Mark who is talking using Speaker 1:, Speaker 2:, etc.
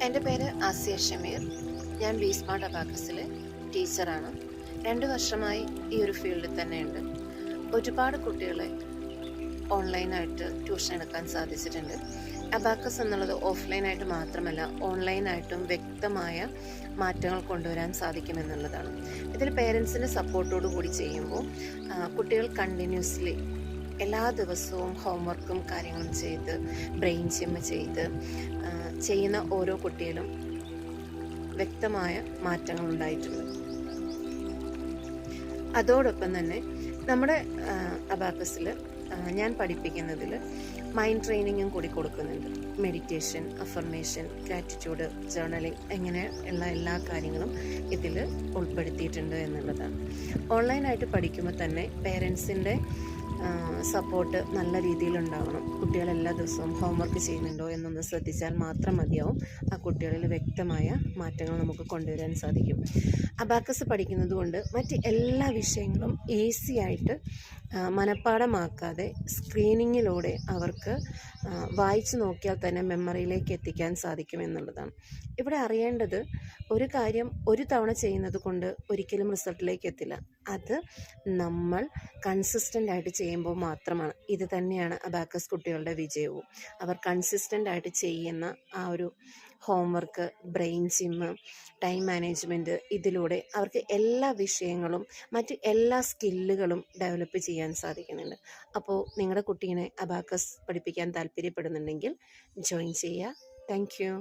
Speaker 1: എൻ്റെ പേര് ആസിയ ഷമീർ. ഞാൻ ബി സ്മാർട്ട് അബാക്കസിലെ ടീച്ചറാണ്. 2 വർഷമായി ഈ ഒരു ഫീൽഡിൽ തന്നെയുണ്ട്. ഒരുപാട് കുട്ടികളെ ഓൺലൈനായിട്ട് ട്യൂഷൻ എടുക്കാൻ സാധിച്ചിട്ടുണ്ട്. അബാക്കസ് എന്നുള്ളത് ഓഫ്ലൈനായിട്ട് മാത്രമല്ല ഓൺലൈനായിട്ടും വ്യക്തമായ മാറ്റങ്ങൾ കൊണ്ടുവരാൻ സാധിക്കുമെന്നുള്ളതാണ്. ഇതിൽ പേരൻസിൻ്റെ സപ്പോർട്ടോടു കൂടി ചെയ്യുമ്പോൾ കുട്ടികൾ കണ്ടിന്യൂസ്ലി എല്ലാ ദിവസവും ഹോംവർക്കും കാര്യങ്ങളും ചെയ്ത് ബ്രെയിൻ ജിം ചെയ്ത് ചെയ്യുന്ന ഓരോ കുട്ടിയിലും വ്യക്തമായ മാറ്റങ്ങൾ ഉണ്ടായിട്ടുണ്ട്. അതോടൊപ്പം തന്നെ നമ്മുടെ അബാക്കസിൽ ഞാൻ പഠിപ്പിക്കുന്നതിൽ മൈൻഡ് ട്രെയിനിങ്ങും കൂടി കൊടുക്കുന്നുണ്ട്. മെഡിറ്റേഷൻ, അഫർമേഷൻ, ഗ്രാറ്റിറ്റ്യൂഡ്, ജേർണലിംഗ് എങ്ങനെ ഉള്ള എല്ലാ കാര്യങ്ങളും ഇതിൽ ഉൾപ്പെടുത്തിയിട്ടുണ്ട് എന്നുള്ളതാണ്. ഓൺലൈനായിട്ട് പഠിക്കുമ്പോൾ തന്നെ പേരൻസിൻ്റെ സപ്പോർട്ട് നല്ല രീതിയിലുണ്ടാവണം. കുട്ടികൾ എല്ലാ ദിവസവും ഹോംവർക്ക് ചെയ്യുന്നുണ്ടോ എന്നൊന്ന് ശ്രദ്ധിച്ചാൽ മാത്രം മതിയാവും ആ കുട്ടികളിൽ വ്യക്തമായ മാറ്റങ്ങൾ നമുക്ക് കൊണ്ടുവരാൻ സാധിക്കും. അബാക്കസ് പഠിക്കുന്നത് കൊണ്ട് മറ്റ് എല്ലാ വിഷയങ്ങളും ഈസി ആയിട്ട് മനഃപ്പാഠമാക്കാതെ സ്ക്രീനിങ്ങിലൂടെ അവർക്ക് വായിച്ചു നോക്കിയാൽ തന്നെ മെമ്മറിയിലേക്ക് എത്തിക്കാൻ സാധിക്കുമെന്നുള്ളതാണ്. ഇവിടെ അറിയേണ്ടത് ഒരു കാര്യം ഒരു തവണ ചെയ്യുന്നത് കൊണ്ട് ഒരിക്കലും റിസൾട്ടിലേക്ക് എത്തില്ല. അത് നമ്മൾ കൺസിസ്റ്റൻ്റ് ആയിട്ട് ചെയ്യുമ്പോൾ മാത്രമാണ്. ഇത് തന്നെയാണ് അബാക്കസ് കുട്ടികളുടെ വിജയവും. അവർ കൺസിസ്റ്റൻ്റ് ആയിട്ട് ചെയ്യുന്ന ആ ഒരു homework, brain gym, time management, ഇതിലൂടെ അവർക്ക് എല്ലാ വിഷയങ്ങളും മറ്റ് എല്ലാ സ്കില്ലുകളും ഡെവലപ്പ് ചെയ്യാൻ സാധിക്കുന്നുണ്ട്. അപ്പോൾ നിങ്ങളുടെ കുട്ടീനെ അബാക്കസ് പഠിപ്പിക്കാൻ താല്പര്യപ്പെടുന്നുണ്ടെങ്കിൽ ജോയിൻ ചെയ്യുക. Thank you.